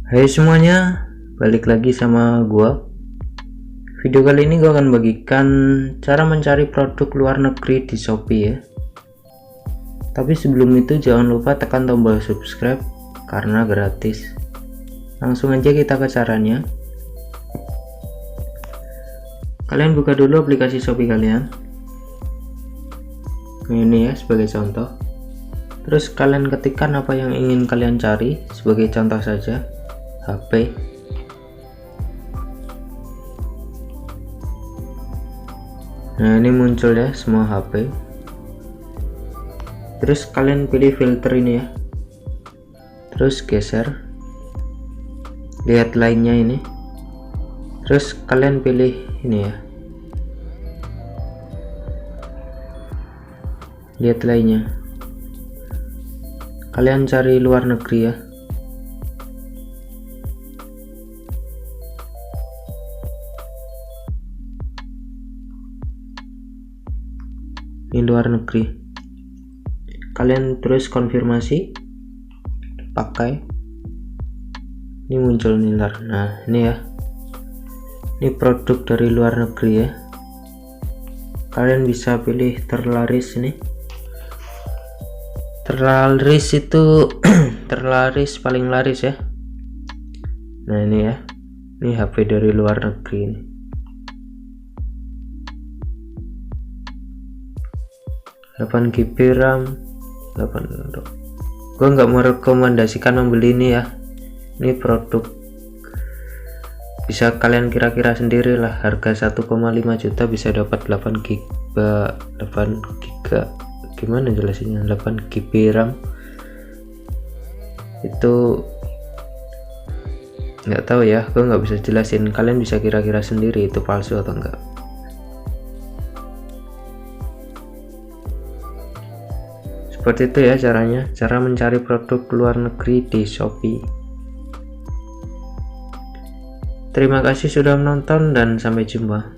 Hai semuanya, balik lagi sama gua. Video kali ini gua akan bagikan cara mencari produk luar negeri di Shopee ya. Tapi sebelum itu jangan lupa tekan tombol subscribe karena gratis. Langsung aja kita ke caranya. Kalian buka dulu aplikasi Shopee kalian. Ini ya sebagai contoh. Terus kalian ketikkan apa yang ingin kalian cari, sebagai contoh saja HP. Nah ini muncul ya semua HP. Terus kalian pilih filter ini ya, terus geser, lihat lainnya ini, terus kalian pilih ini ya, lihat lainnya. Kalian cari luar negeri ya. Ini luar negeri. Kalian terus konfirmasi, pakai. Ini muncul nih ntar. Nah ini ya, ini produk dari luar negeri ya. Kalian bisa pilih terlaris ini. Terlaris itu terlaris paling laris ya. Nah ini ya, ini HP dari luar negeri ini. Delapan GB RAM, 8. Gue nggak merekomendasikan membeli ini ya. Ini produk bisa kalian kira-kira sendiri lah. Harga 1,5 juta bisa dapat 8 GB. Gimana jelasinnya? 8 GB RAM. Itu nggak tahu ya, gue nggak bisa jelasin. Kalian bisa kira-kira sendiri itu palsu atau enggak. Seperti itu ya caranya, cara mencari produk luar negeri di Shopee. Terima kasih sudah menonton dan sampai jumpa.